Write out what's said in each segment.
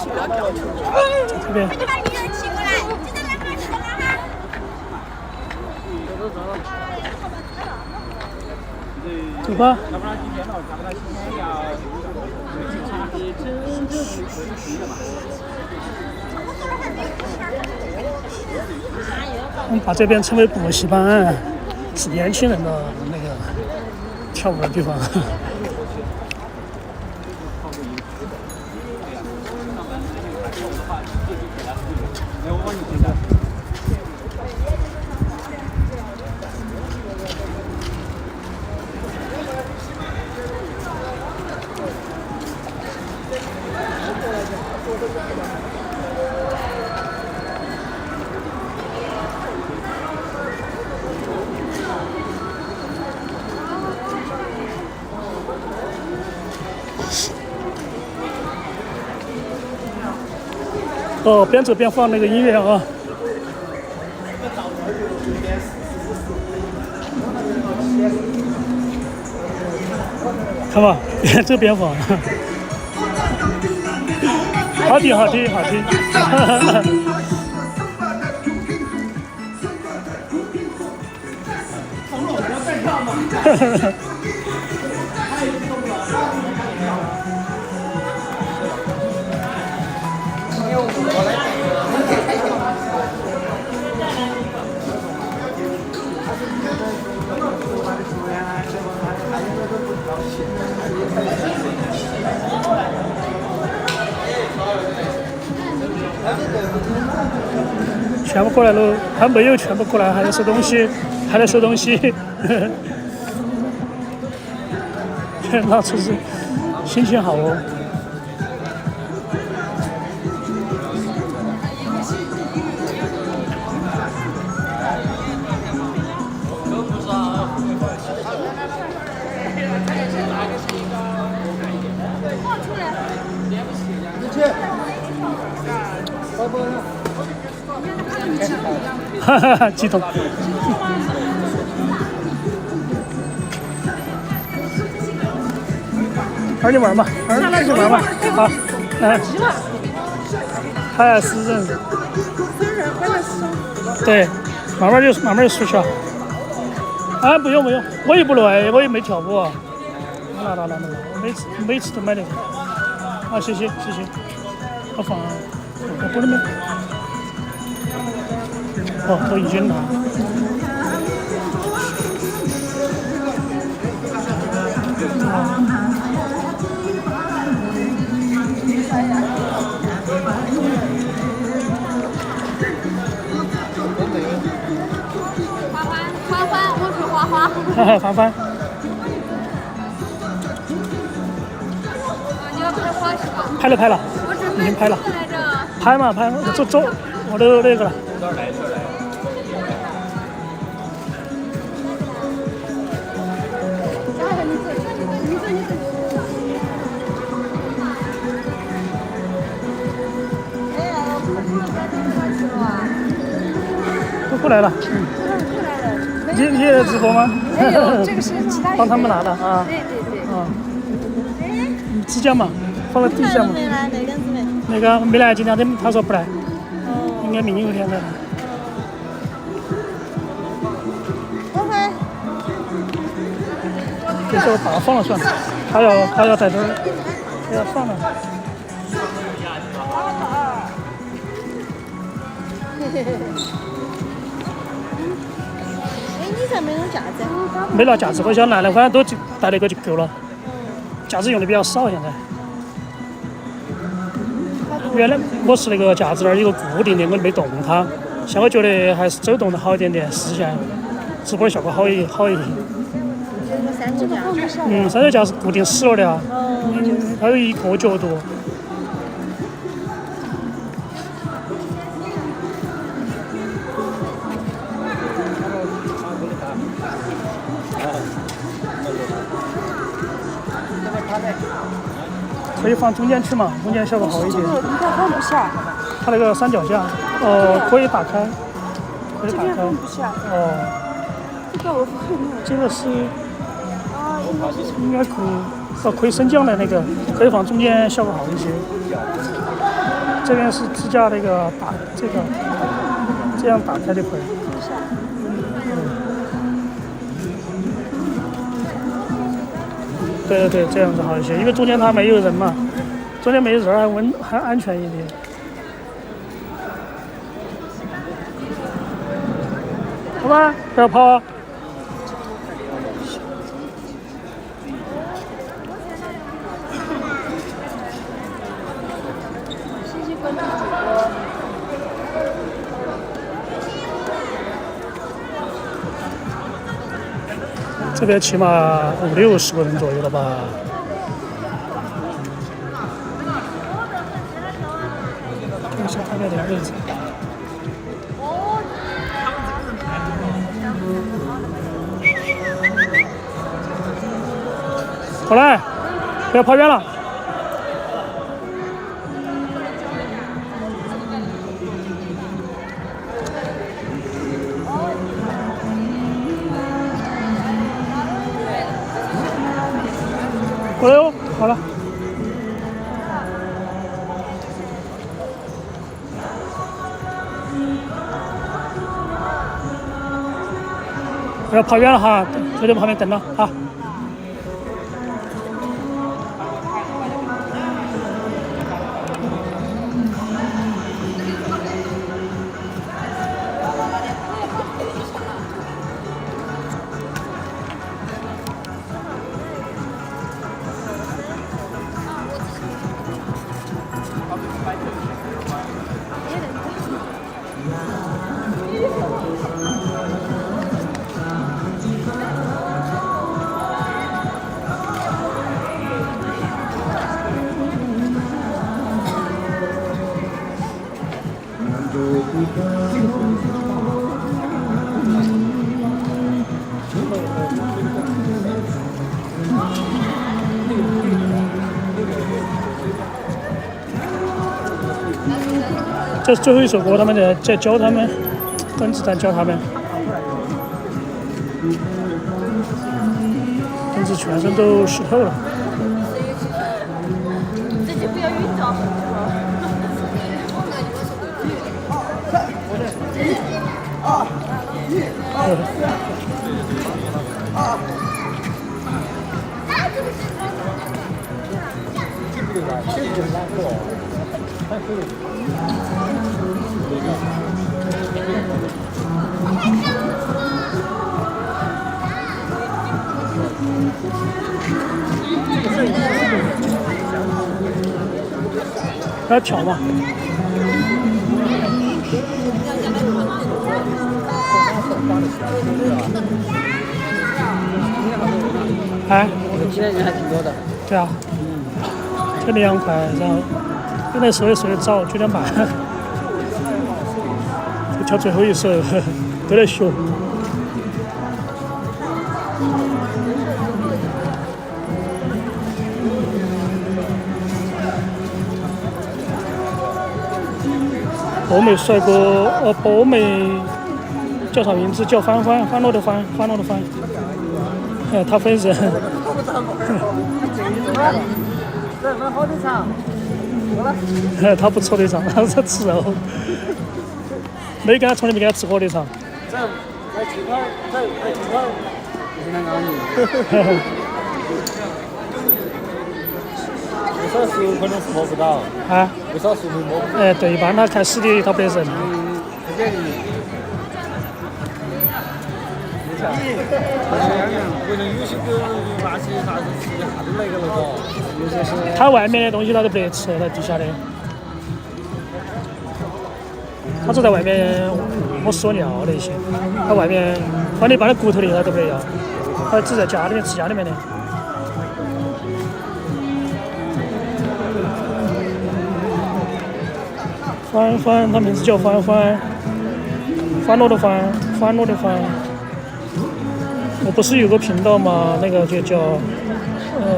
这边。走吧。我们把这边称为补习班，是年轻人的那个跳舞的地方。哦，边走边放那个音乐啊！看吧，边走边放，好听好听好听！全部过来喽，还没有全部过来，还在收东西，还在收东西。那厨师心情好哦。哈哈哈，激动！儿你玩嘛，儿你玩嘛，好，太湿润。对，慢慢就熟悉了。啊，不用，我也不累，我也没跳舞。来，我每次都买那个。好，谢谢，好放啊，我不能买。哦，都已经拿。欢，我是花花。凡。你要拍花是吧？拍了，已经拍了。拍嘛，走，我都那个了。都过来了。你也在直播吗？没有，这个是其他人帮他们拿的啊。对。啊。支架嘛，放在地下嘛。没来，哪根子没？那个没来，今天他说不来。应该明天后天再来。这时候把它放了算了，他要在这儿，他要放了。你才没弄架子？没拿架子，我想拿的，反正都带那个就够了。架子用的比较少，现在。原来我是那个架子那儿有个固定的，我没动它。现在我觉得还是走动的好一点，视线直播的效果好一些。三脚架是固定死了的啊。它有一个角度。可以放中间去嘛，中间效果好一点。你看放不下。它那个三脚架，可以打开，放不下。这个是，应该可以升降的那个，可以放中间，效果好一些。这边是支架那个这样打开就可以。不下。对对对，这样子好一些，因为中间它没有人嘛，中间没人还安全一点。好吧，不要跑啊！信息关注主播。这边起码50-60个人左右了吧？看一下他那点位置。过来，不要跑远了。过来哦，好了。不要跑远了哈，就在旁边等了哈。这是最后一首歌，他们在教他们，甄子丹教他们，甄子全身都湿透了。自己不要晕着。来挑嘛。哎，今天人还挺多的。对啊，这2块，然后本来说的早9点半，就跳最后一首，都在学。波妹帅哥，波妹叫啥名字？叫欢乐的欢。他本人。好的场，他不吃火腿肠，他是吃肉。没跟他从来没跟他吃火腿肠。来几块，你看看你。至少15分钟是摸不到。啊？至少15分钟摸不到。对，一般他看实力他不得认。有些狗那些啥子吃一下都那个了个，有些是。他外面的东西他都不得吃，那地下的。他只在外面摸屎尿那些，他外面反正一般的骨头的他都不得要，他只在家里面吃家里面的。欢，他名字叫欢，欢乐的欢。我不是有个频道嘛，那个就叫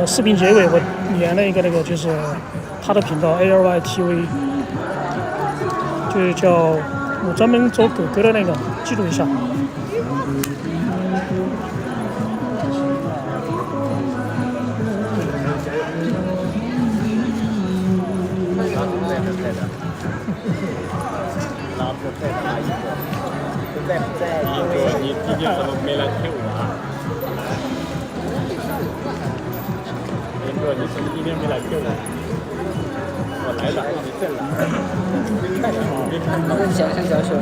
视频结尾我连了一个那个就是他的频道 ALYTV， 就叫我专门做狗狗的那个，记录一下。的。老子再打一个，再一个，你今天怎么没来陪我啊？林哥，你是不是今天没来陪我？我来了，你再来。太好，别看到。想想小雪了。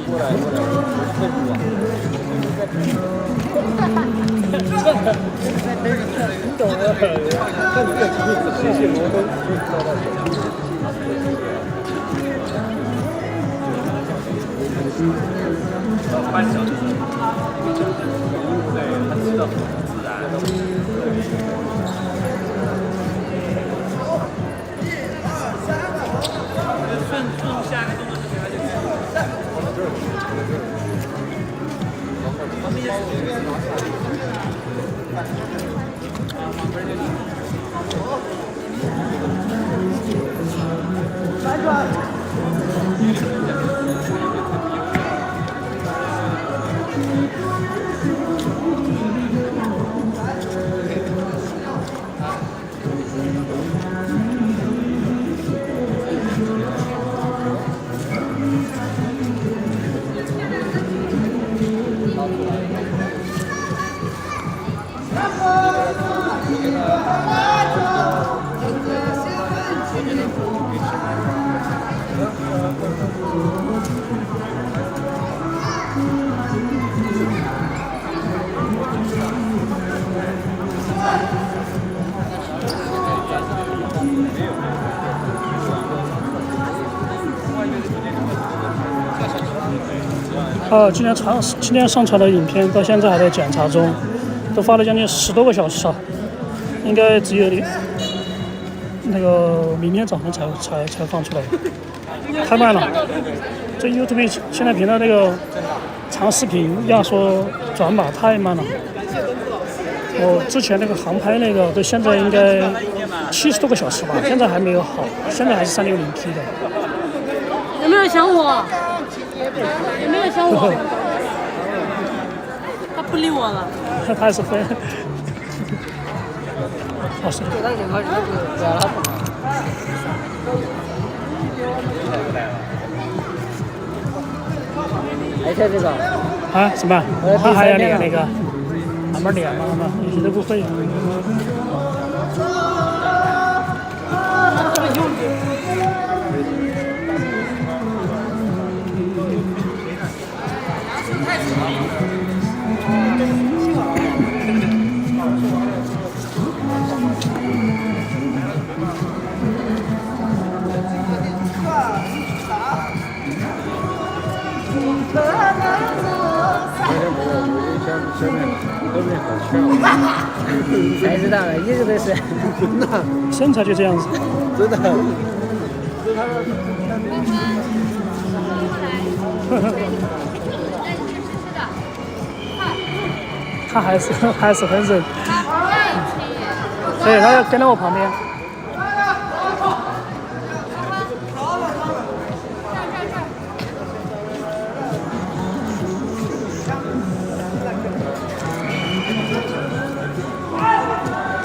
过来，佩服啊！你懂了，看你这谢谢罗东，就知道到半小时，对，他吃的很自然。顺下个动作之前他就今天上传的影片到现在还在检查中，都发了将近10多个小时啊，应该只有那个明天早上才放出来，太慢了。这 YouTube 现在频道那个长视频压缩转码太慢了。我之前那个航拍那个，到现在应该70多个小时吧，现在还没有好，现在还是360P 的。有没有想我？有没有想我？他不理我了。他还是分。好是。还在这个啊？什么？他还要练那个？慢慢练嘛，一直都不会。才知道了，一直都是真的，身材就这样子，真的。他还是很忍。对，他要跟在我旁边。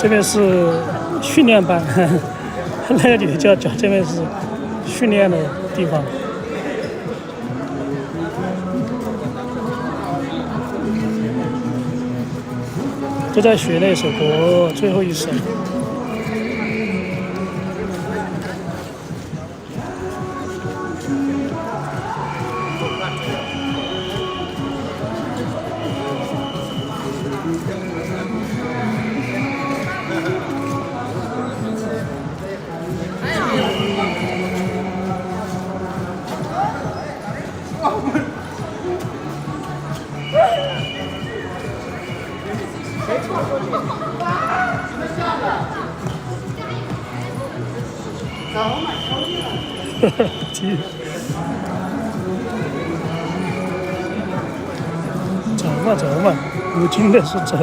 这边是训练班，那个女的叫这边是训练的地方。都在学那首歌，最后一首。走嘛，无尽的是走。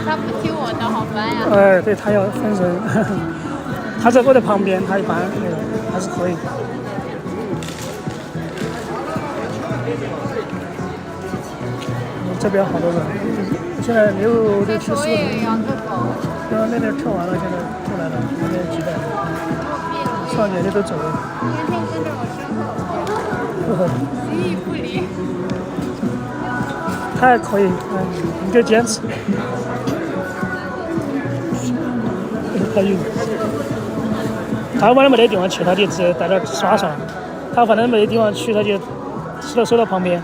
他不听我的，好烦呀！对他要分神，他在我的旁边，他一般那个还是可以。这边好多人，现在6、7、10个人。刚刚那边跳完了，现在出来了，那边几百人，上年纪都走了。天天跟着我身后，形影不离。他还可以，你就坚持。他有，他反正没得地方去，他就直接在那儿耍耍。他反正没得地方去，他就收到旁边。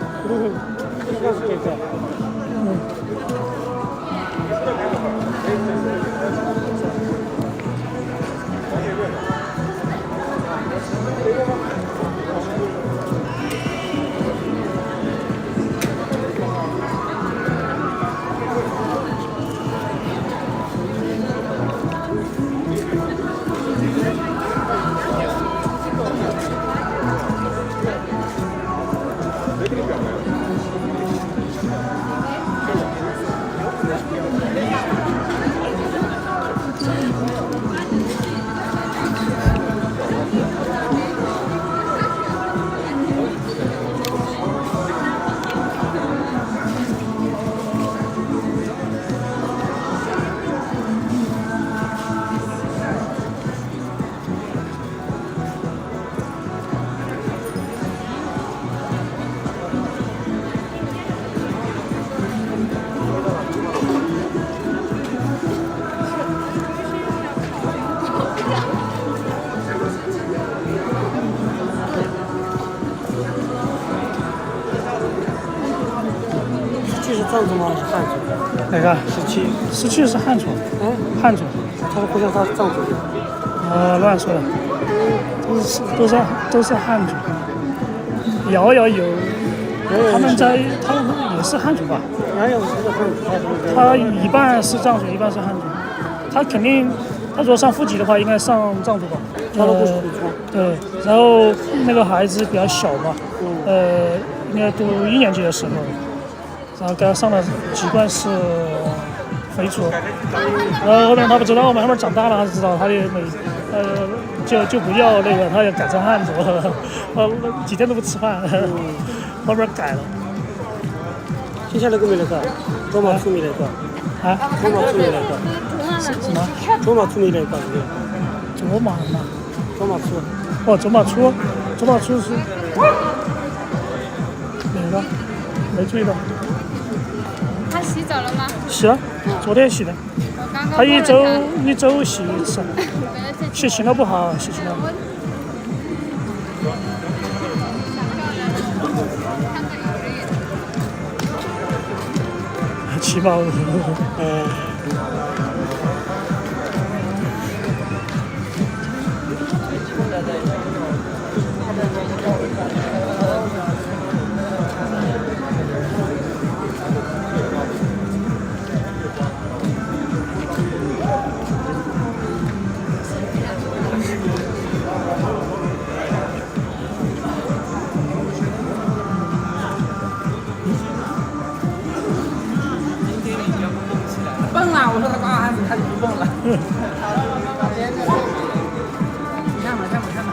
这是藏族吗？还是汉族？哪个？17是汉族。汉族。他不像他是藏族的。乱说的，都是汉族。瑶瑶有，他们也是汉族吧？瑶瑶是汉族，他一半是藏族，一半是汉族。他肯定，他如果上4级的话，应该上藏族吧？对，然后那个孩子比较小嘛，应该读1年级的时候，然后给他上了籍贯是回族，然后后面他不知道嘛，后面长大了他知道，他就不要那个，他要改成汉族，几天都不吃饭，后面改了。接下来个没那个，卓玛出没那个，卓玛出没那个，什么？卓玛出没那个，卓玛嘛？卓玛出。卓玛出是哪个？没注意到。他洗澡了吗？洗了，昨天洗的。他一周洗一次，洗勤了不好，洗勤了。785。蹦啊！我说他刚开始不蹦了。看吧。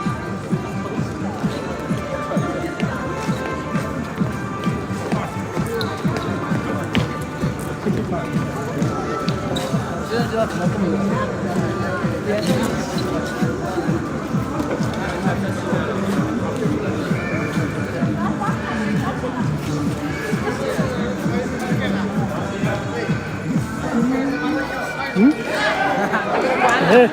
哎。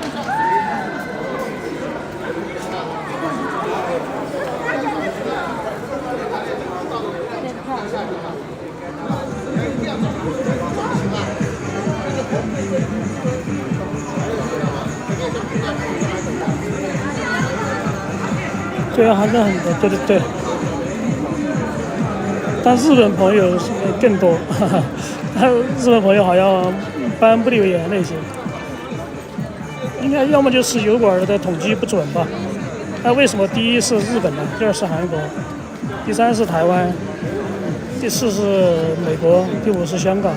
对啊，还是很多，对对对。但日本朋友是更多，哈哈，日本朋友好像般不留言那些，应该要么就是油管的统计不准吧。那为什么第一是日本呢？第二是韩国，第三是台湾，第四是美国，第五是香港。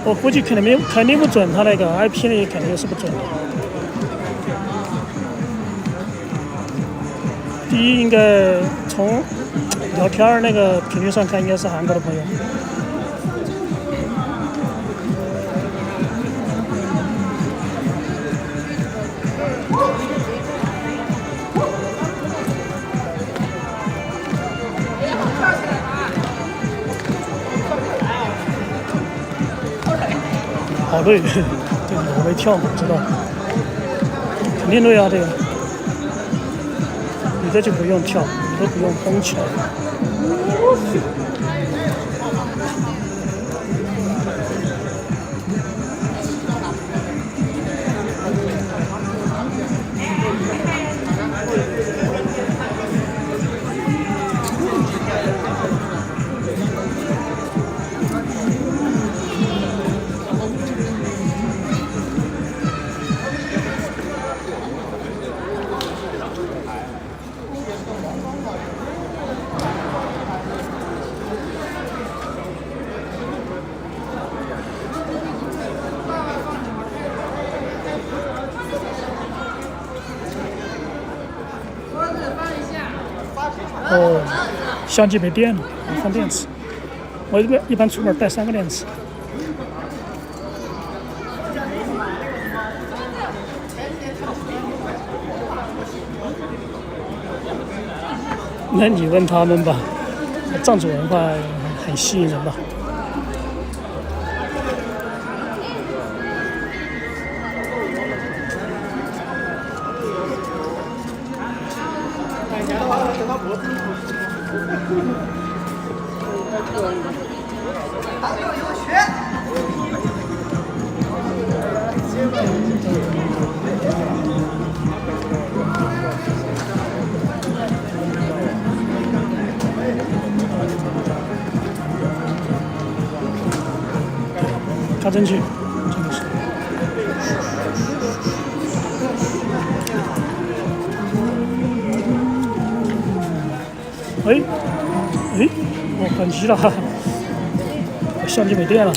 我估计肯定不准，他那个 IP 呢肯定是不准的。第一应该从聊天那个频率上看，应该是韩国的朋友。好累，对，我没跳嘛，知道，肯定累啊，这个。你这就不用跳，你都不用绷起来。哦，相机没电了，换电池。我一般出门带3个电池。那你问他们吧，藏族文化很吸引人吧？看真去，真的是。哎，我关机了，哈哈，相机没电了。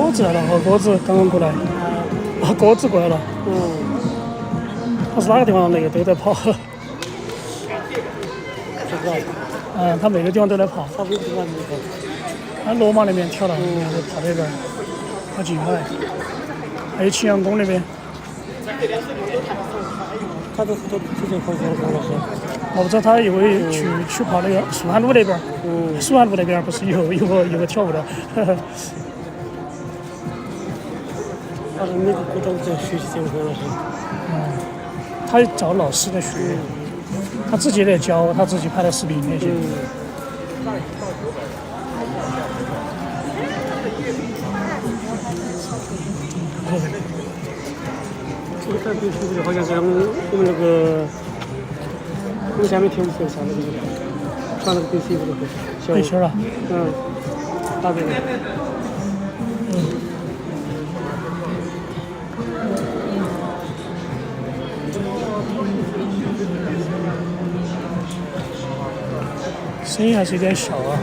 鸽子来了，和鸽子刚刚过来，鸽子过来了。他是哪个地方那个都在跑？知道。他每个地方都在跑。他不是地方都跑。他罗马那边跳了，跑那边，跑近海，还有青羊宫那边。他都之前跑过了是。我不知道他有没有去跑那个蜀汉路那边。蜀汉路那边不是有个跳舞的。他是每个国家都在学习这个了是。他找老师在学，他自己也在教，他自己拍的视频那些。这个看必须的，好像是我们那个我们下面天不是上那个传那个必须的那个背心了。打这个。声音还是有点小啊。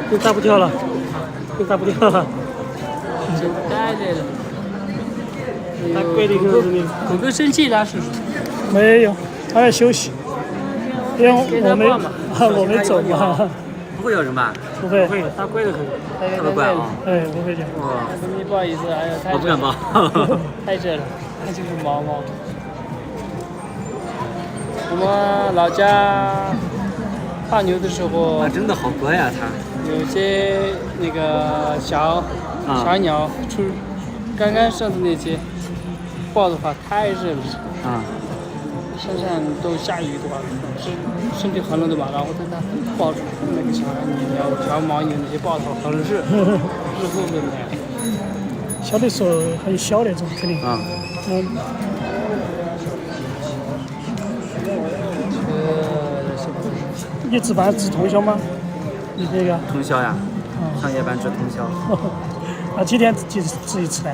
你打不掉了，你打不掉了。带来了。他跪的一个人。狗狗生气了是不是？没有，他在休息。因为我没走嘛。不会有人吧？不会。他跪的很。他不乖啊。不会讲。哇。不好意思，哎呀，我不敢抱。太热了，它就是毛毛。我们老家放牛的时候，真的好乖呀，它。有些那个小鸟刚上的那些抱的话太热了。山上都下雨的话，身体很冷的吧，然后它抱住那个小牦牛那些抱头很热，热乎乎的。小的时候还有小那种肯定。你值班值通宵吗？你这个？通宵呀。上夜班值通宵。几天值一次呢？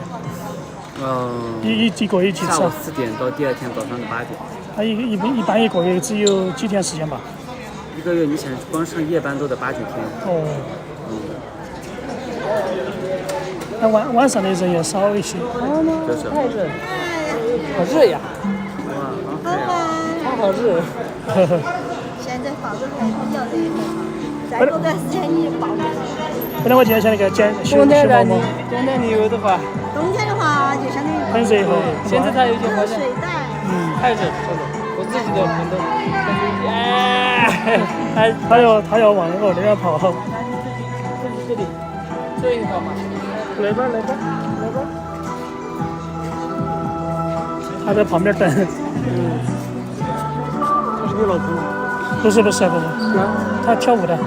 一个月几次？下午4点到第二天早上的8点。他一般一个月只有几天时间吧？一个月你想光上夜班都得8、9天。那晚上的人也少一些。太热，好热呀！好热。现在房子还比较热，再过段时间你保不住。本来我今天想那个冬天牛的话，冬天的话就相当于很热哈。现在它有些好像水袋。太热了，我自己都很多。他要往我那边跑。这里，这一跑嘛。来吧。他在旁边等。这是你老公？不是，他跳舞的。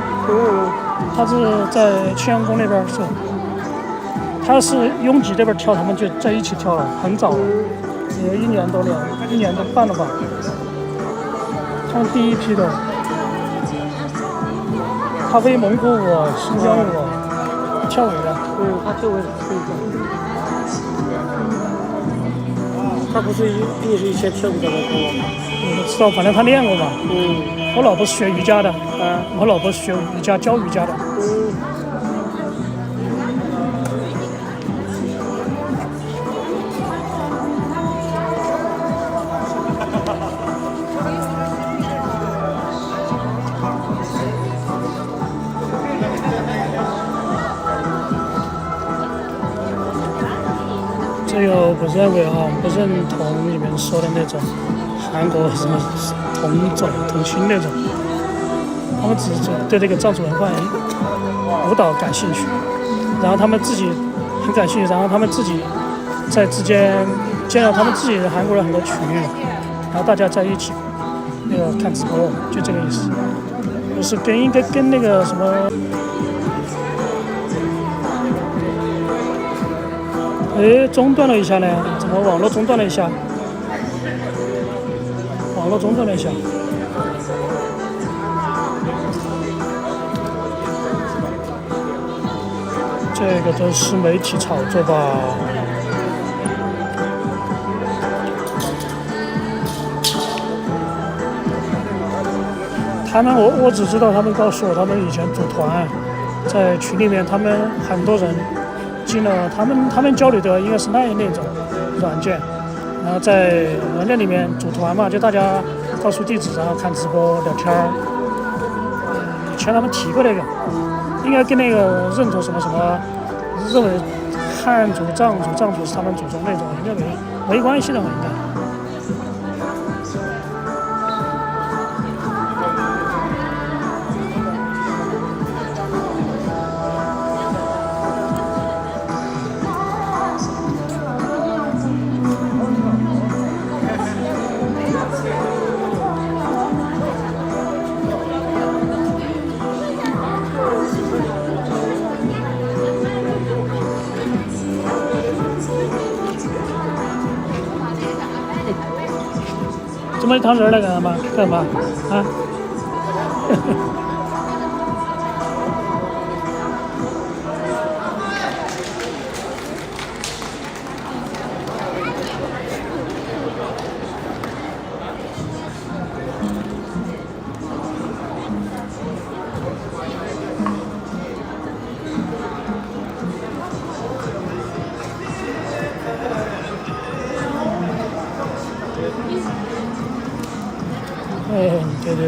他是在青羊宫那边是。他是拥挤这边跳，他们就在一起跳了，很早了，有1年多半了吧。他们第一批的，他会蒙古舞、新疆舞，跳舞的。他跳舞他不是也是以前跳舞的吗？我不知道，反正他练过嘛。我老婆是学瑜伽的。我老婆是学瑜伽，教瑜伽的。这个不认为不认同里面说的那种韩国什么同性那种，他们只是对这个藏族文化舞蹈感兴趣，然后他们自己很感兴趣，然后他们自己在之间建了他们自己的韩国人很多群，然后大家在一起那个看直播，就这个意思，不是应该跟那个什么。中断了一下呢？怎么网络中断了一下？网络中国联想。这个都是媒体炒作吧。他们我只知道他们告诉我，他们以前组团，在群里面，他们很多人进了，他们交流的应该是那种软件，然后在软件里面组团嘛，就大家告诉地址，然后看直播聊天儿。以前他们提过那个，应该跟那个认同什么什么，认为汉族、藏族是他们祖宗那种，应该没关系的嘛，应该。怎么躺这儿来干嘛？啊？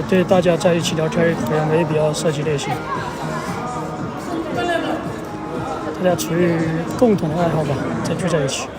对，大家在一起聊天可能没必要涉及那些，大家出于共同的爱好吧，再聚在一起。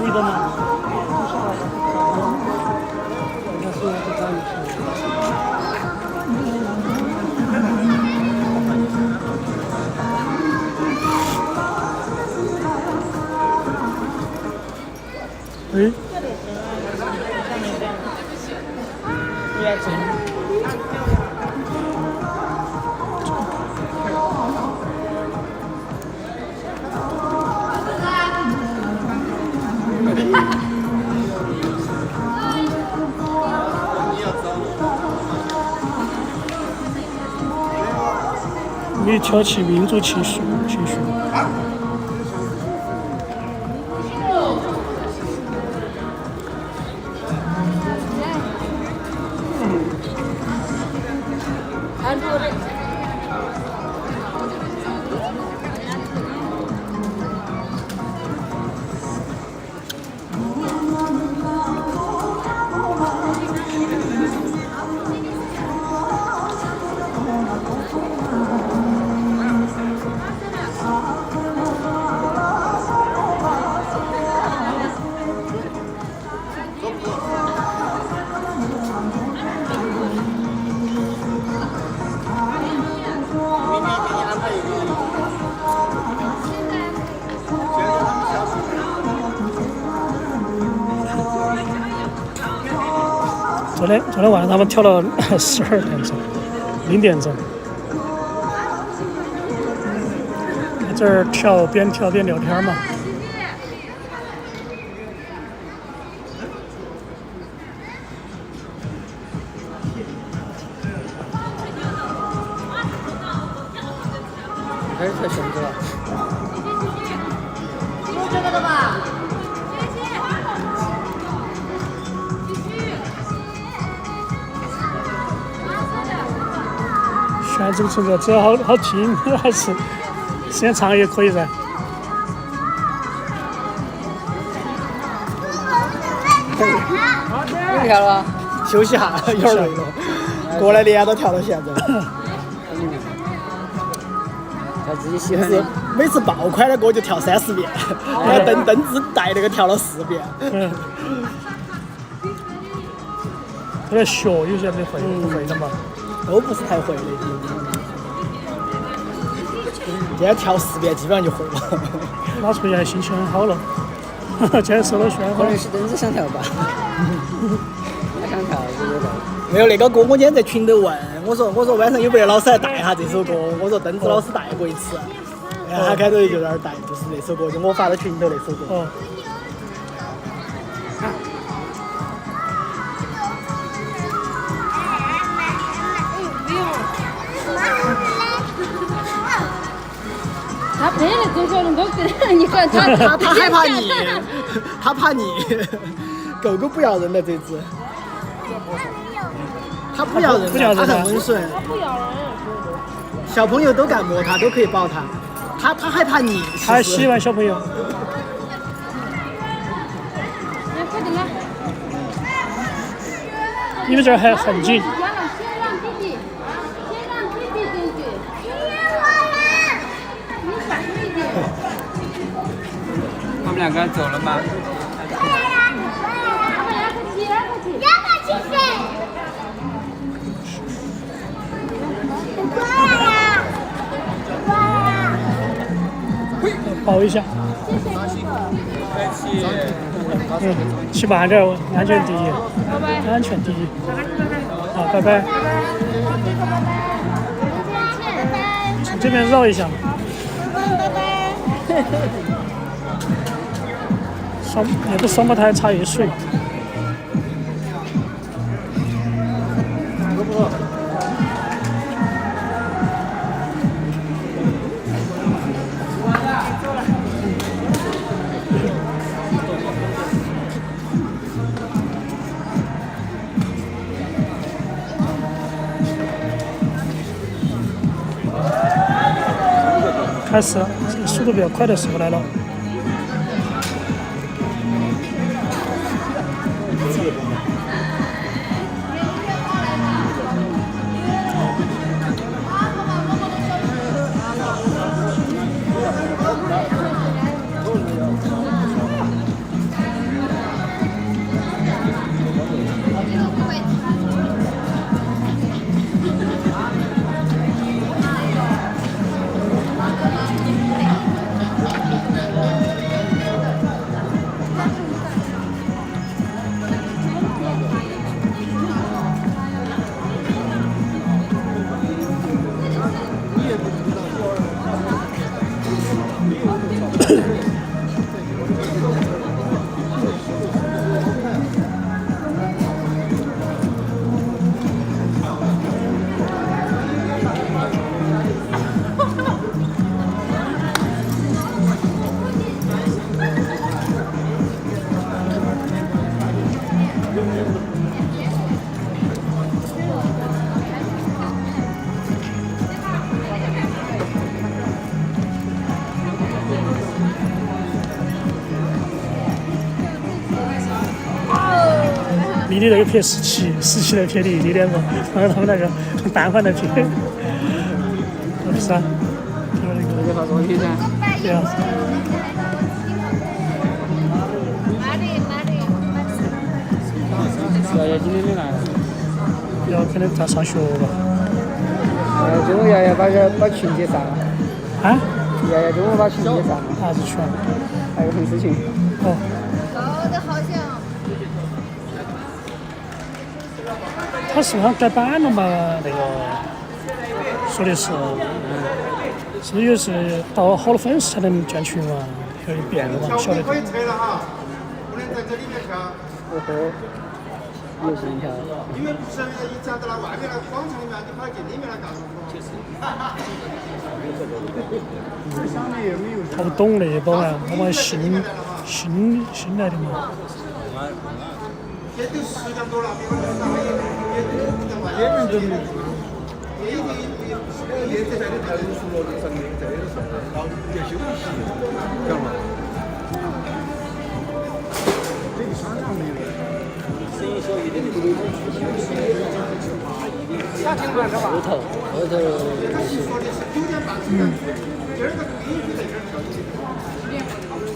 注意到吗？哎。没挑起民族情绪。昨天晚上他们跳到12点钟，0点钟，在这儿边跳边聊天嘛。还是太熊了。有这个的吧？现在这个存在，只要好听，还是时间长也可以噻。不跳了，休息下，有点累了。过来连着跳到现在。他自己喜欢是的。每次爆款的歌就跳30遍，那个邓紫带那个跳了4遍。有点学，有些没会的嘛。都不是太会的。今天跳4遍，基本上就会了。拿出来心情很好了。今天受到宣可传。能是邓紫想跳吧。他想跳，这个没有那个歌，我今天在群头问，我说晚上有没得老师来带下这首歌？我说邓紫老师带过一次，然后他开头就在那儿带，就是那首歌，就我发到群头那首歌。哦。他拍的周小龙都跟你看他害怕你，他怕你。狗狗不咬人的这只，它不咬人的，它很温顺。不咬人。小朋友都敢摸它，都可以抱它。它害怕你。它喜欢小朋友。来，快点来。你们这儿还很近。先让弟弟进去。你小声一点。他们两个走了吗？抱一下。骑慢点，安全第一。安全第一。好，拜拜。从这边绕一下。那个双胞胎差1岁。开始了，这个速度比较快的时候来了。丽丽那个撇17来撇丽丽两个，然后他们那个单反来撇，不是啊？那个发作品噻。对啊。瑶瑶今天没来。瑶可能在上学吧。中午瑶瑶把群解散了。啊？瑶瑶中午把群解散了。啥子群？还有粉丝群。哦。搞得好像。他是不是改版了嘛？那个说的是，是有是到好多粉丝才能建群嘛？有点变了嘛？晓得。可以撤了哈，不能在这里面跳。哦吼，有心跳。因为不是你站在那外面那广场里面，你跑进里面来干什么？他不懂那帮啊，他们新来的嘛。这都10点多了，比我们上也能都没。也一定现在的太成熟了，就上面这里是，然后别休息，知道吗？这个商场没有。声音小一点的。夏天晚上吧。后头。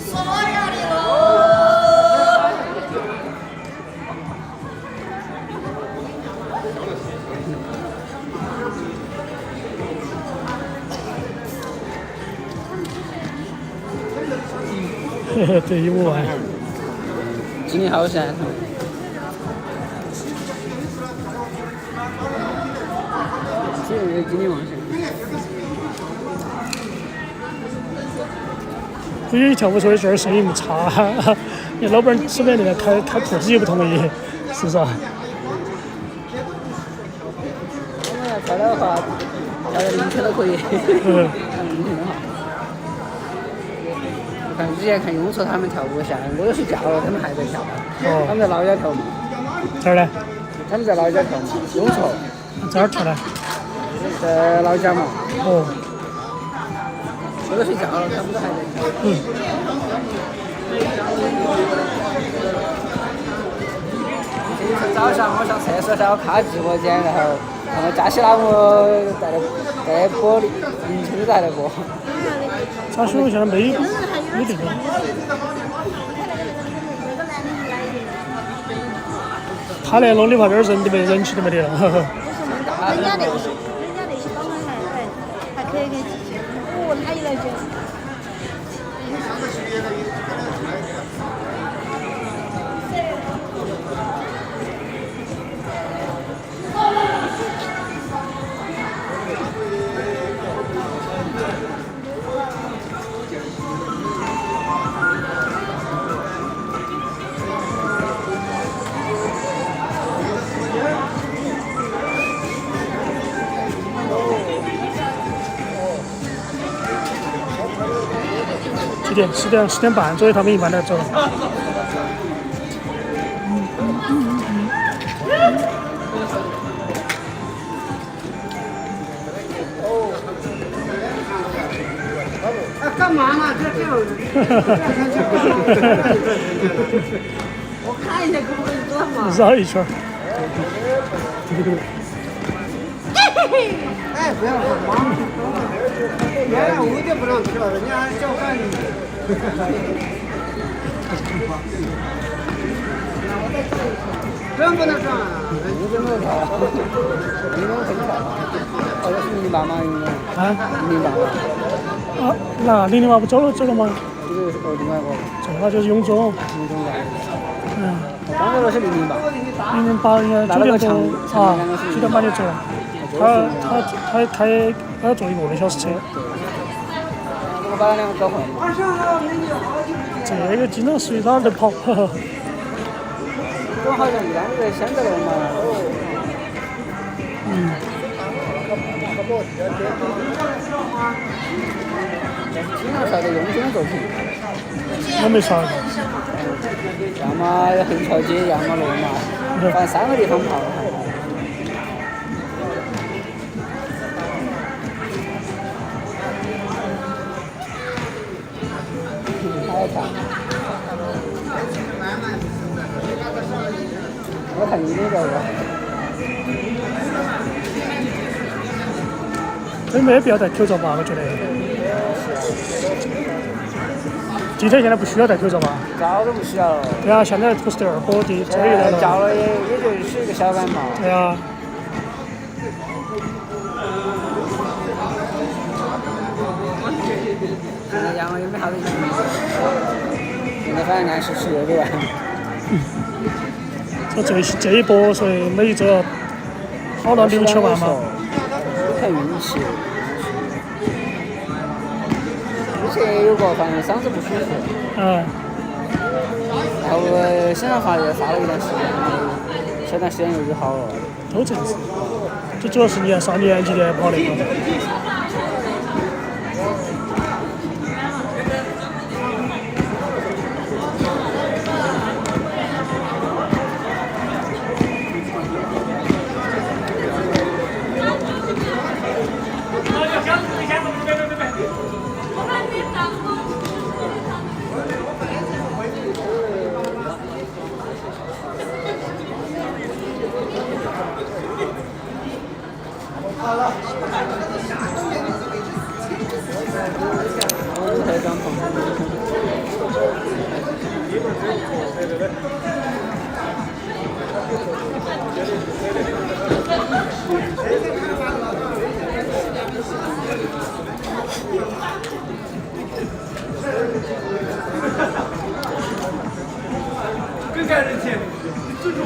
说要的喽。对，1.5万。精力好噻。精力旺盛。估计跳舞说的这儿生意不差，你老板手边那个开铺子又不同意，是不是啊？我们要跳的话，跳到凌晨都可以。嗯。凌晨的话。我看之前看雍措他们跳舞下来，我都睡觉了，他们还在跳。他们在老家跳嘛。这儿呢？他们在老家跳嘛，雍措。在哪儿跳呢？在老家嘛。哦。我都睡觉了，他们都还在跳。早上我上厕所然后看直播间，然后看到加西拉姆在播凌晨都在那播。张学友现在没这个。他连弄的话，这儿人都没人气都没得了。人家那些帮忙还可以给继续。哦，他一来就。10点半左右，他们一般都走。干嘛呢？这我看一下可不可以转嘛？绕一圈。哎，不要忙。原来5点不让跳，人家叫饭。转不能转啊！5点不能跳，你们很跳。好像是08吗？应该。啊08。啊，那008不走了吗？这个是另外一个。这个就是永中。嗯。刚才那是008。008应该9点多啊，9点半就走了。他坐1个多小时车。我把他两个搞混了。这个经常随哪儿都跑。我好像一般都在现在那嘛。经常刷的永中的作品。我没刷过。要么横桥街，要么罗马，反正3个地方跑。我看你那个。真没必要戴口罩吧？我觉得。地铁现在不需要戴口罩吧？早都不需要了。对啊，现在不是第2波的，这个来了。叫了也就是一个小感冒。对啊。现在阳了也没啥子用。现在反正按时吃6个万。这一波，所以每一周好到6-7万嘛。看运气。之前也有过，反正嗓子不舒服。然后身上发热发了一段时间，这段时间又好了。都这样子。这主要是你上年纪的跑那个。更感人钱，尊重。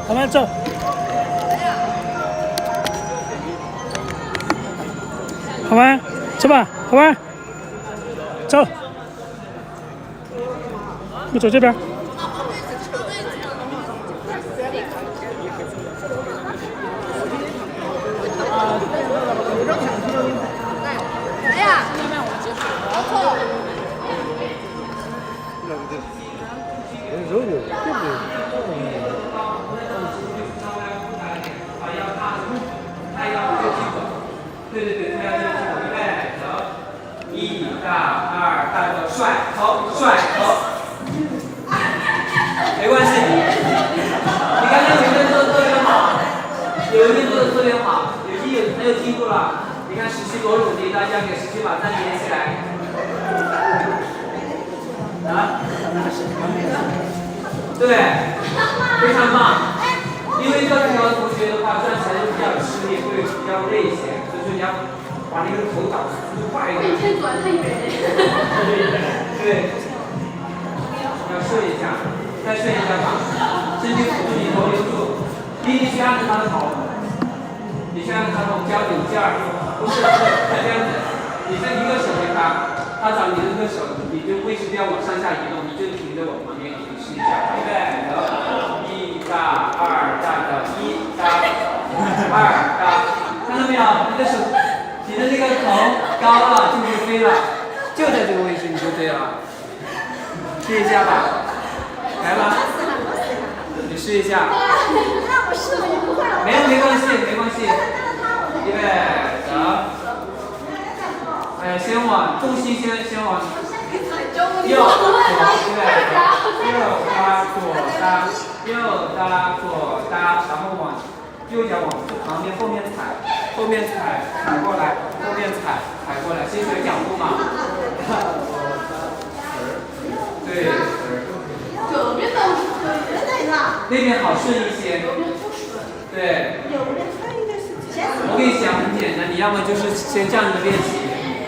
好来走。好玩，走吧，好玩，走。你走这边。来呀！肉牛，对不对？对对对，他要这个预备，走，一大二大个甩头甩头，没关系，你刚才有一个做的特别好，有一个做的特别好，有没有听住了？你看17多努力，大家给17把赞连起来。啊？对，非常棒。因为教条同学的话，转起来就比较吃力，会比较累一些，所以说你要把那个头导速度快一点。先转太远。对，要顺一下，再顺一下吧，身体辅助你头留住，你去按着他的头，你去按着他的头，不要有劲儿，不是他这样子，你是一个手给他，他找你的这个手，你就为时不要往上下移动，你就停在我旁边，你试一下，预备，走。大二大的一大二大，看到没有？你的手，你的那个头高了就会飞了，就在这个位置你就对了。试一下吧，来吧，你试一下。那我试了也不会了。没关系，没关系。预备，走。先往重心先往右左，对，右搭左搭。右搭左搭，然后往右脚往旁边后面踩过来，后面踩过来，先学脚步嘛。那边好顺一些。对。我跟你讲很简单，你要么就是先这样子练习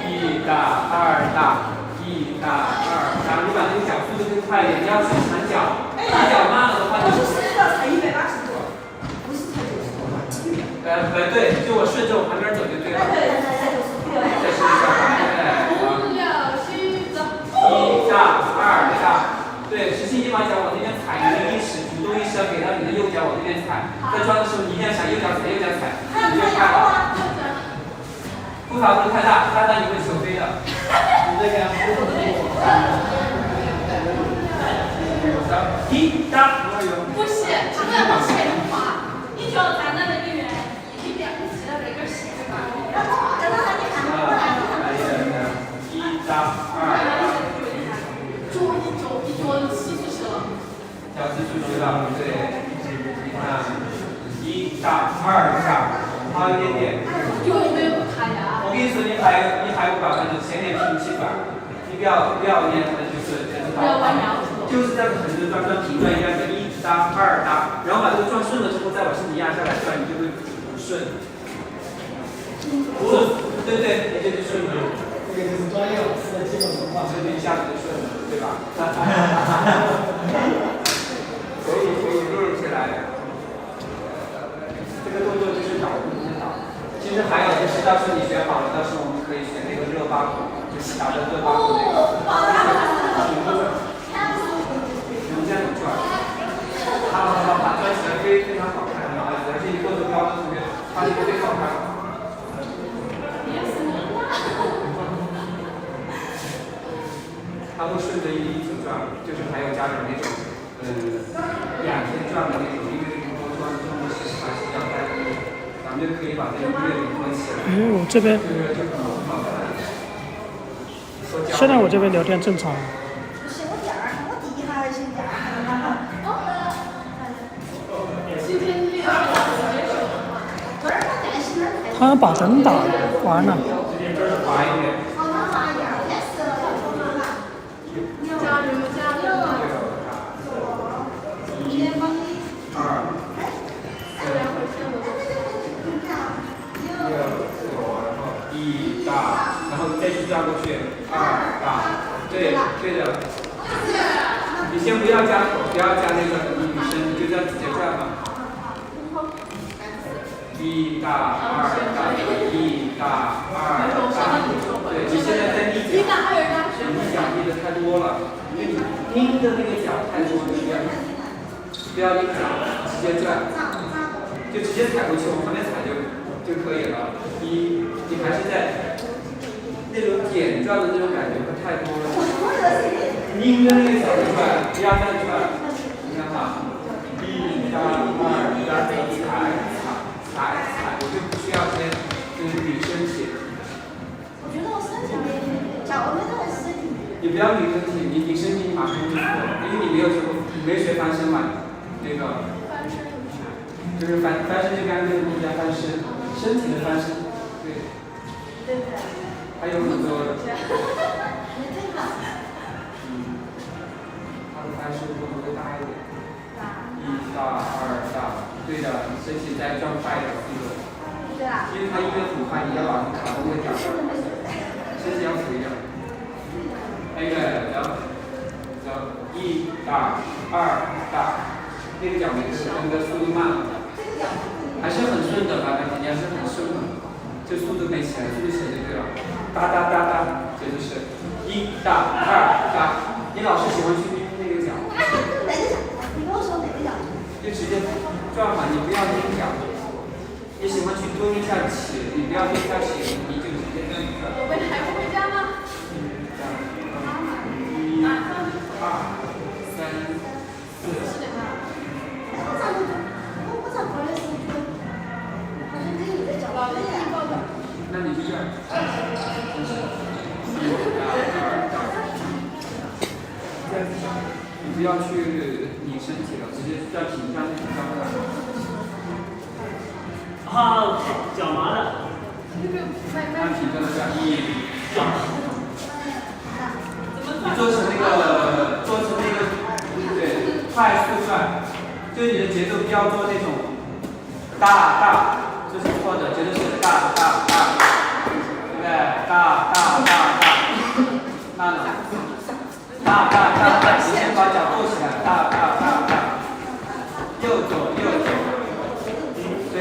，1大2大，1大2大，你把那个脚速度更快一点，你要去缠脚，你脚慢了的话就是。才180多，不是才90多。对，就我顺着我旁边走就对了。对，才90多。再试一下，1大2大。对，实心肌把脚往那边踩，你的意识、主动意识要给到你的右脚往那边踩。在转的时候，你一定要想右脚踩，右脚踩，你就快了。步伐不是太大，大你会手飞的。你这个1大。不是，他们要往前滑，你就站在那个原地，你别不记得那根线吧。然后你看过来。1大2大。脚踢出去了。脚踢出去了，对。你看，1大2大，好一点点。有没有卡呀？我跟你说，你还有个办法，就是前面平气转，你不要练的就是不要弯腰。就是这样子横着转，平转一样的1大2大，然后把这个转顺了之后，再把身体压下来转，你就会顺。对，你就顺了。这个就是专业老师的基本文化，这就一下子就顺了，对吧？可以练起来。这个动作就是导步引导。其实还有就是，到时候你学好了，到时候我们可以学那个热巴鼓，就是打的热巴鼓那个。你这样转，好，转起来非常好看，而且你动作标的同学，他这个最好看。他会顺着一直转，就是还有加点那种2天转的那种，因为多转这种是还是要带动，咱们就可以把这个乐理合起来。我这边。现在我这边聊天正常。是我第二，我第一下还是第二下。今天你他把灯打关了。滑一点。1大，然后再去转过去，2大，对的。你先不要加那个女生，你就这样直接转吧。1大2大，1大2大。对，你现在在逆脚，你脚逆的太多了，因为你拧的那个脚太多了，不要拧脚，直接转，就直接踩过去，往旁边踩就可以了。你还是在那种点转的那种感觉会太多了，拧着那个脚转，不要再转，你看哈，1大2大，踩，我就不需要先就是捋身体。我觉得我身体脚没得身体。你不要捋身体，你身体你马上就会，因为你没学翻身嘛，那个。就是翻身就干这个东西叫翻身，身体的翻身，对。还有很多。它的翻身动作会大一点。1大2大，对的，身体再转快一点，这个。因为它一边很快，你要把它卡住那点，身体要扶一点。那个，然后1大2大，那个脚没事，那个速度慢了。还是很顺的，你还是很顺的，就速度没起来，速度起来就对了。哒哒哒哒，这就是1大2大。你老是喜欢去拧那个脚。你跟我说哪个脚？就直接转嘛，你不要拧脚。你喜欢去蹲一下起，你不要蹲一下起，你就直接这样转。我们还不回家吗？1、2、3、4。那你就这样，你不要去拧身体了，直接转平上去转过来。啊，脚麻的。按平着的转1、2。你做成那个，对，快速转。对你的节奏标做那种大，这是错的，节奏是大，对不对？大，慢了，大，你先把脚跺起来，大，右左，对，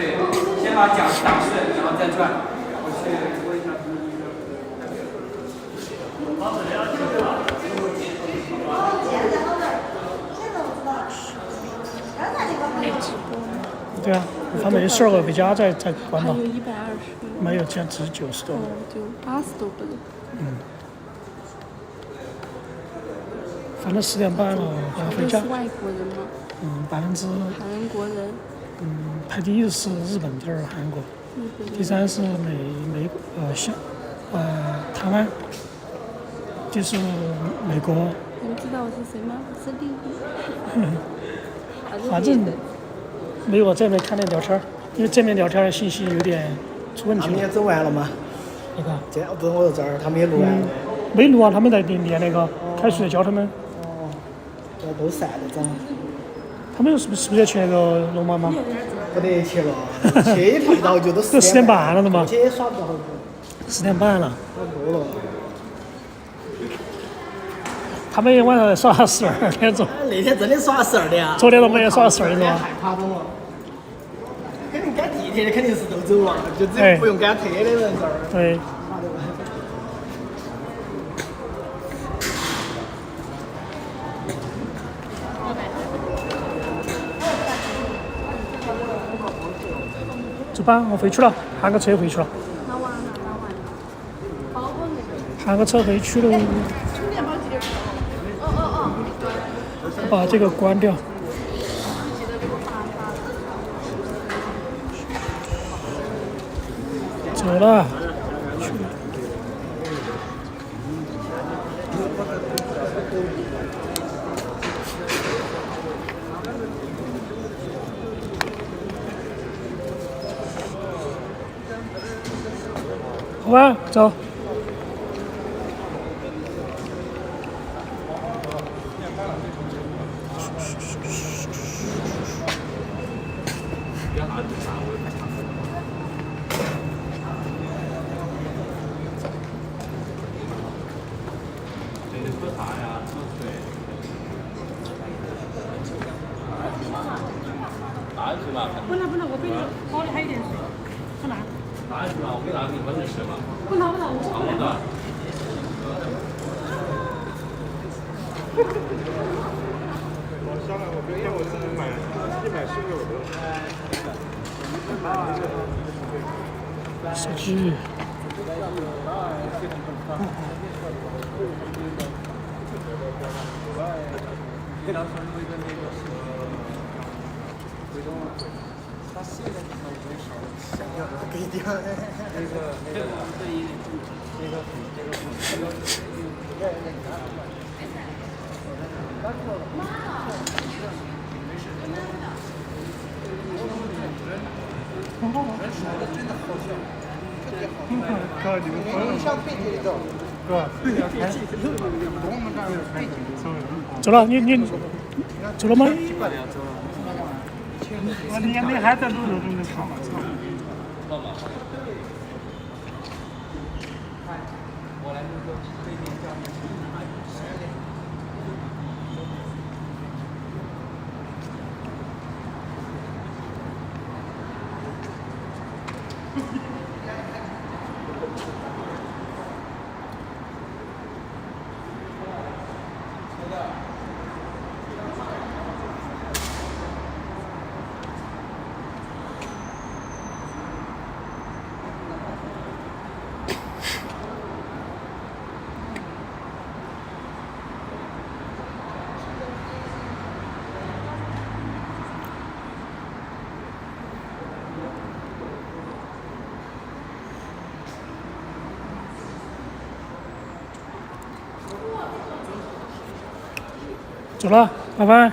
先把脚打顺，然后再转。我去问一下。对啊，他们12个回家再关吧。还有120。没有，这样只是90多。就80多个人。反正10点半了，我要回家。都是外国人吗？韩国人。排第一的是日本，第二韩国，第三是台湾，就是美国。你们知道我是谁吗？我是丽丽。反正没有我这边看那聊天，因为这边聊天的信息有点出问题。他们也整完了吗？那个？这不是我在这儿，他们也录完了。没录啊，他们在练那个开水教他们。这都散了整。他们是不是要去那个龙马吗？不得去了，去也去不到，就都10点半了的嘛。去也耍不到。10点半了。差不多了。他们晚上耍12点钟。那天真的耍12点啊！昨天都没有耍12点钟。太夸张了。肯定赶地铁的肯定是都走了，就只有不用赶车的人这儿。对。走吧，我回去了，喊个车回去了。拿完了。包包那个。喊个车回去喽。充电宝记得。把这个关掉。走了。去了。好吧，走。不拿，我给你包里还有点水，不拿。拿去吧，我给拿给你喝点水吧。不拿，我不拿。我下来，我昨天我是买116的。手机。哥，你们想背地里走，哥，走了，你走了吗？你还在路上正在吵嘛？走了，拜拜。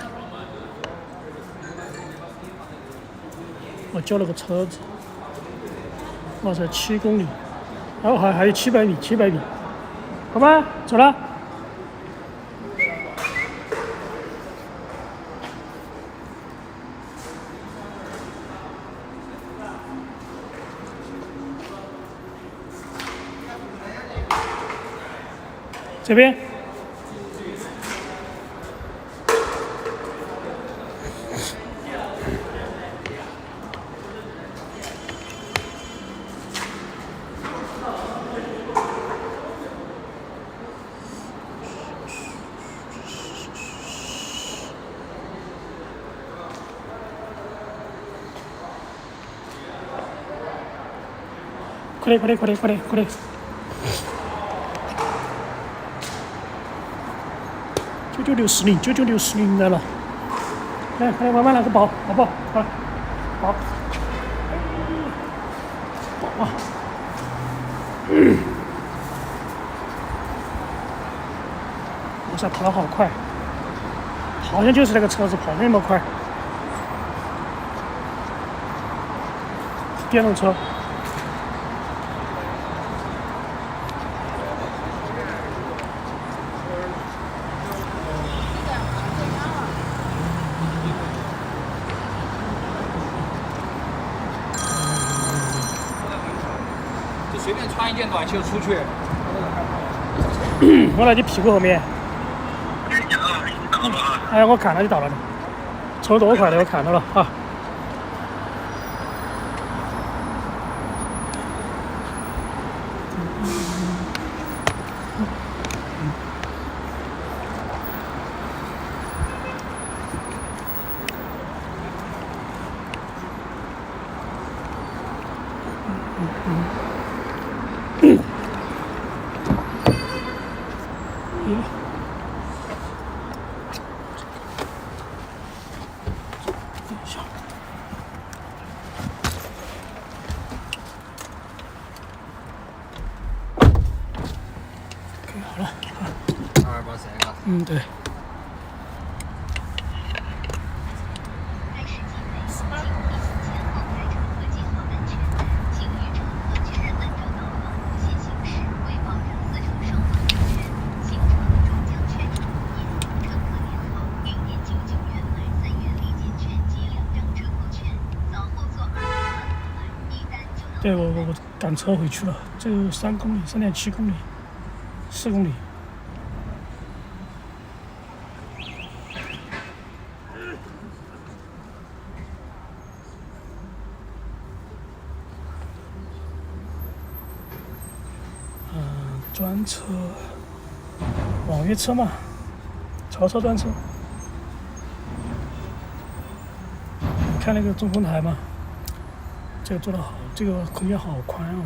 我叫了个车子，哇塞，7公里，然后还有700米，拜拜，走了。这边。快点！9960来了，来，快点慢慢来个宝，好不好？好了，宝啊！哇塞，跑得好快，好像就是那个车子跑那么快，电动车。随便穿一件短袖出去。我在你屁股后面。哎呀，我看到你到了的，抽多快的，我看到了啊。好了223个。嗯，对。对，我赶车回去了，就3公里，3.7公里，4公里。专车，网约车嘛，超车专车。你看那个中控台嘛，这个做得好，这个空间好宽哦。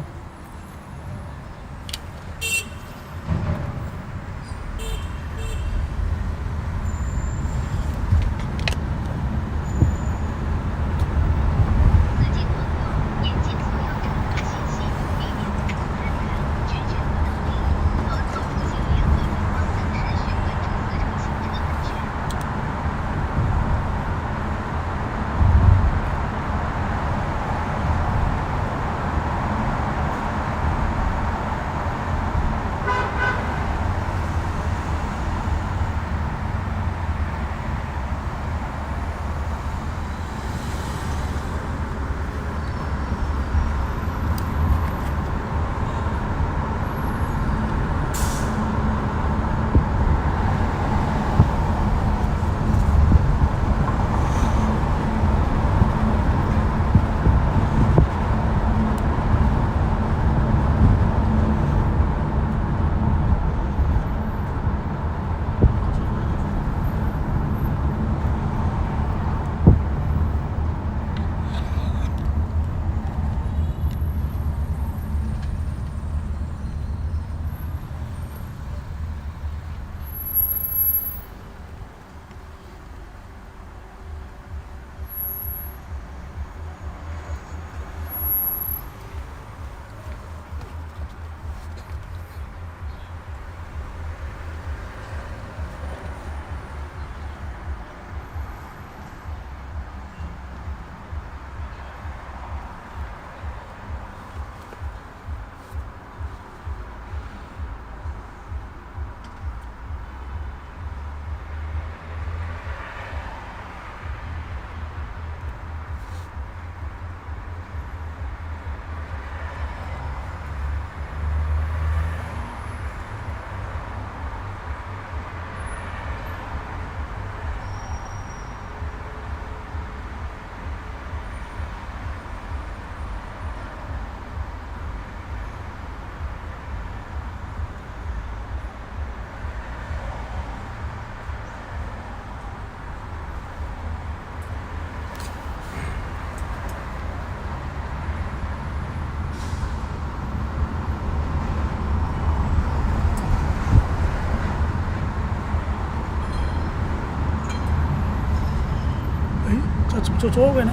坐座位呢？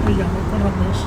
一样的，可能没事。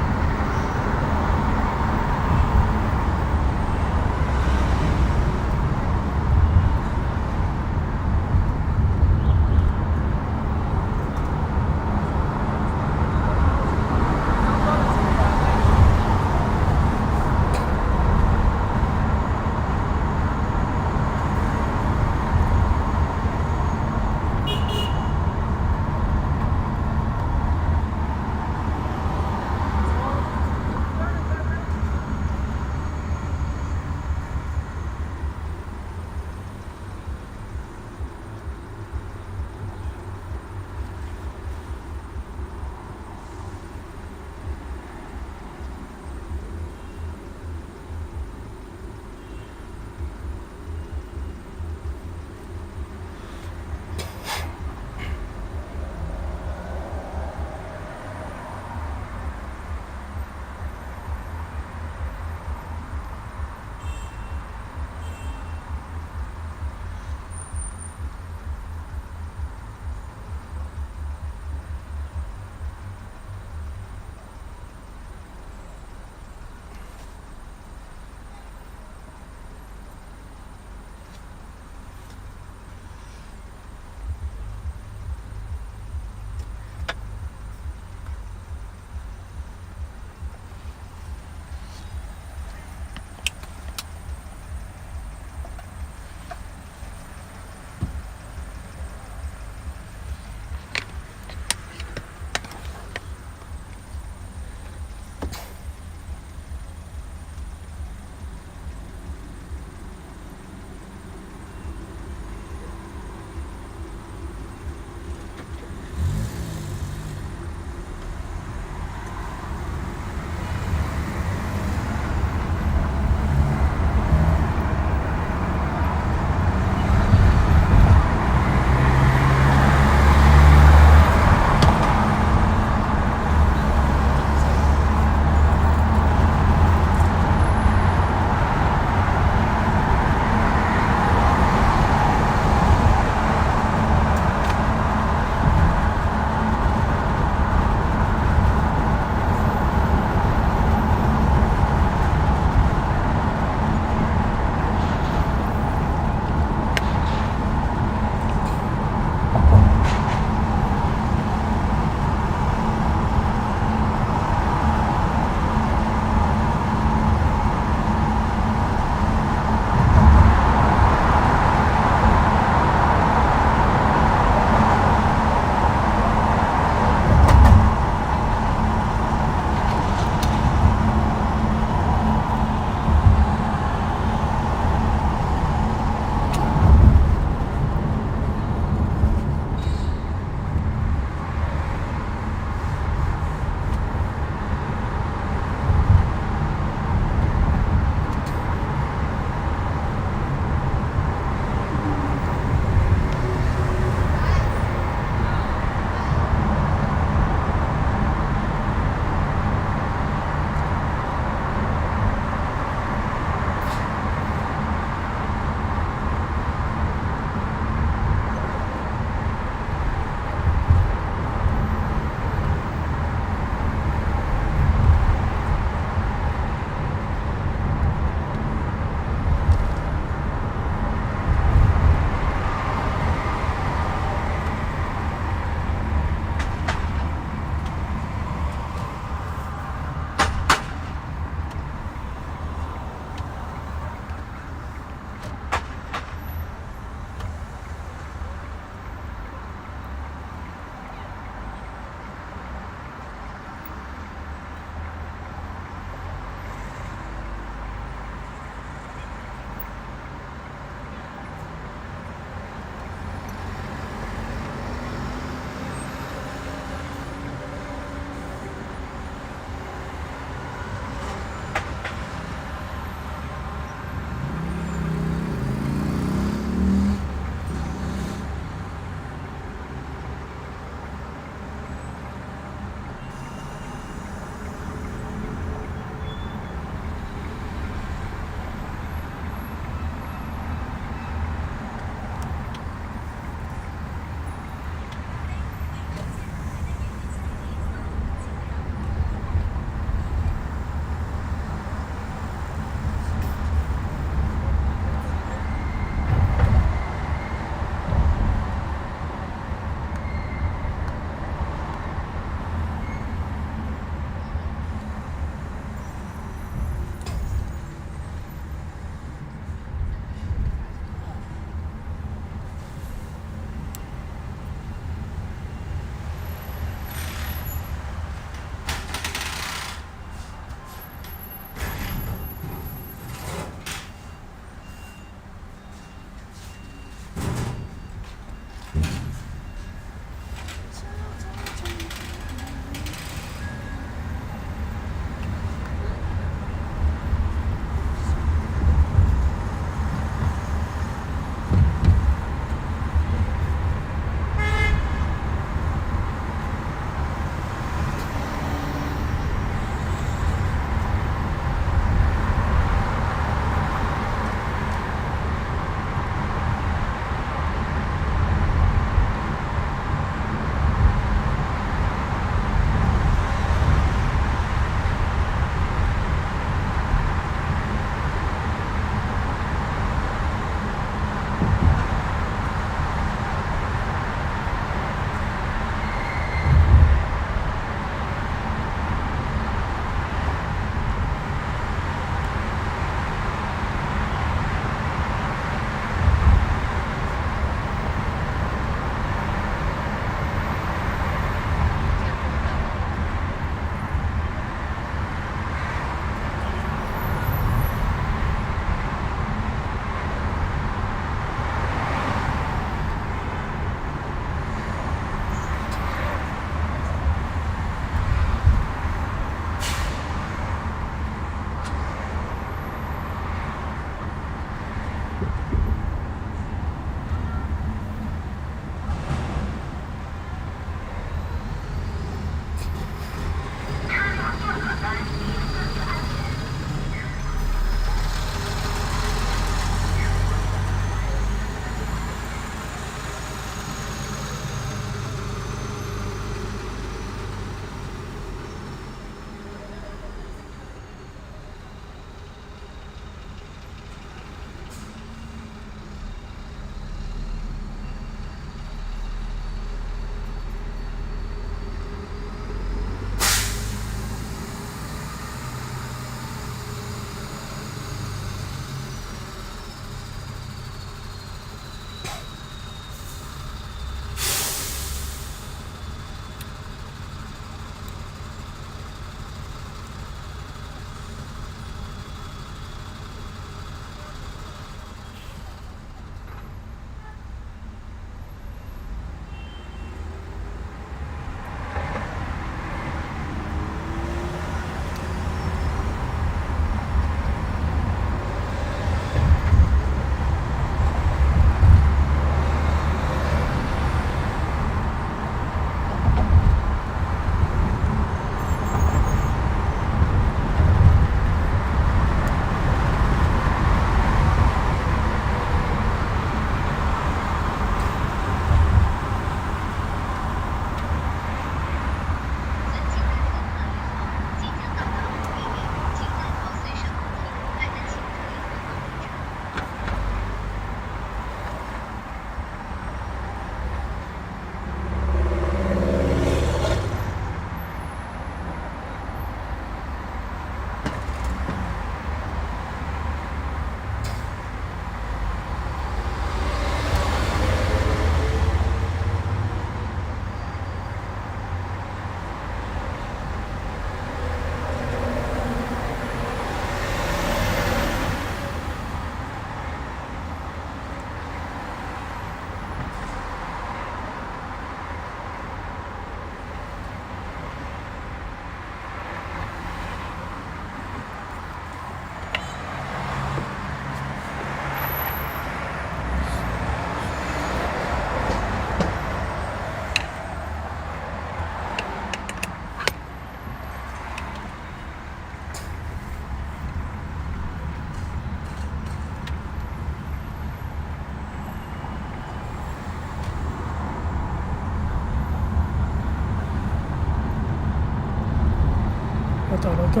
我到了，哥，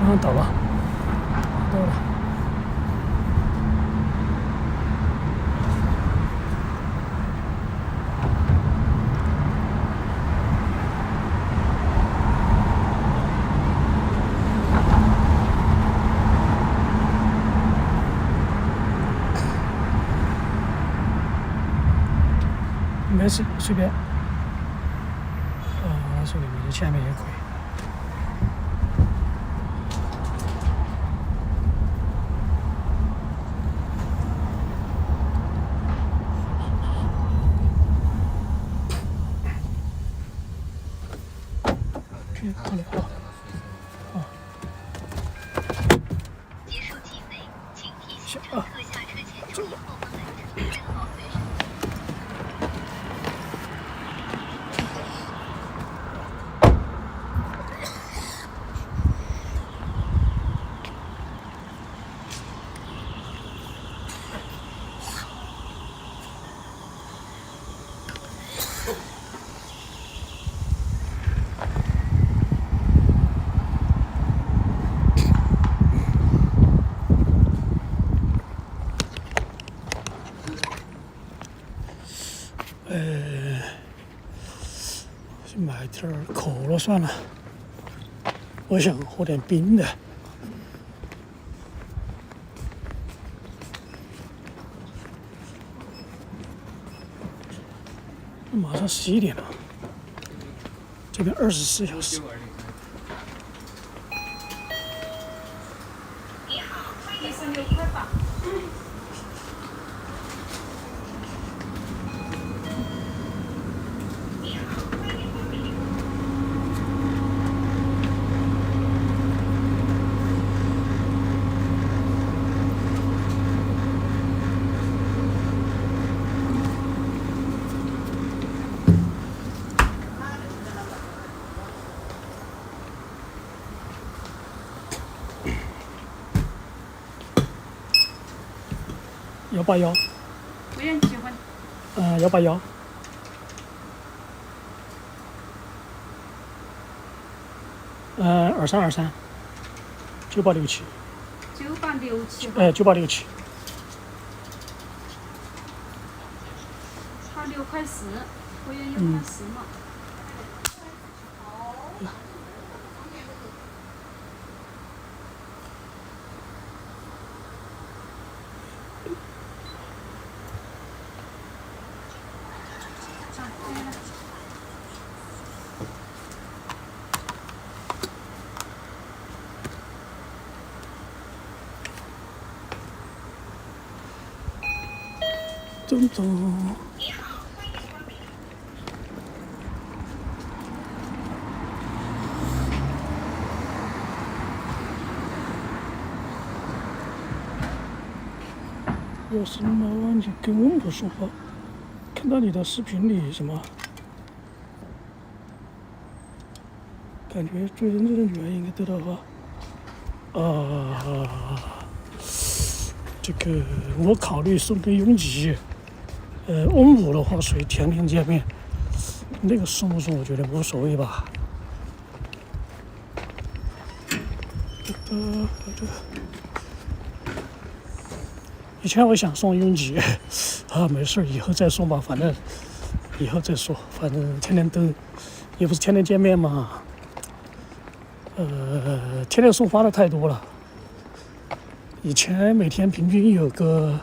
马上到了，到了。没事，随便。随便，你前面也可以。过来啊！结束计费，请提醒乘客下车前注意后方门正好随身。去买点可乐算了，我想喝点冰的。马上11点了，这边24小时。你好，36块8。181，会员积分。181。2323，9867。9867。9867。差6块4，会员有块4嘛。咚咚。有什么你跟我们不说话？看到你的视频里什么？感觉追人质的女儿应该得到吧？这个我考虑送给永吉。翁母的话属于天天见面，那个送不送我觉得无所谓吧。以前我想送永吉，没事，以后再送吧，反正以后再说，反正天天都也不是天天见面嘛。天天送花的太多了，以前每天平均有个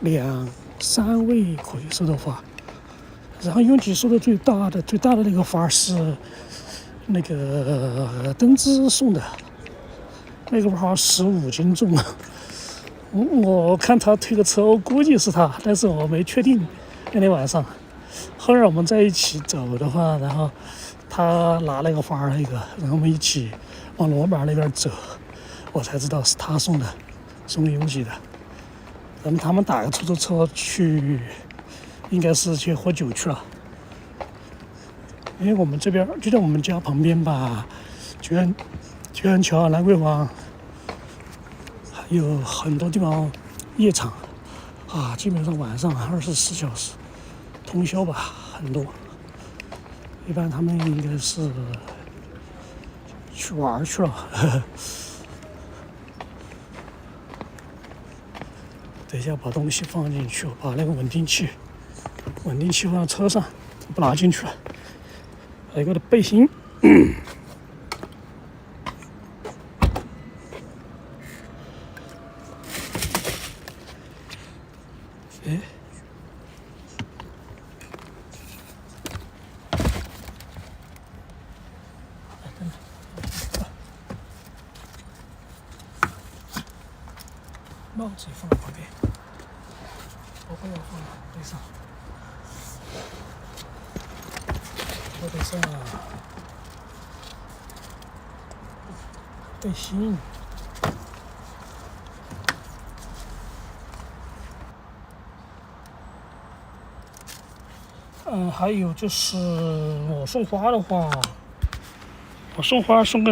2、3位可以收到花，然后永吉收的最大的那个花是那个登芝送的，那个花15斤重啊。我看他推个车，我估计是他，但是我没确定。那天晚上，后来我们在一起走的话，然后他拿那个花那个，然后我们一起往罗马那边走，我才知道是他送的，送给永吉的。然后他们打个出租车去，应该是去喝酒去了。因为我们这边就在我们家旁边吧，九元桥、兰桂坊。有很多地方夜场基本上晚上24小时通宵吧，很多。一般他们应该是去玩去了。等一下把东西放进去，把那个稳定器放在车上，不拿进去了。还有个的背心。哎。帽子也放在旁边，包包要放背上，背上背心。还有就是我送花的话，我送花送个。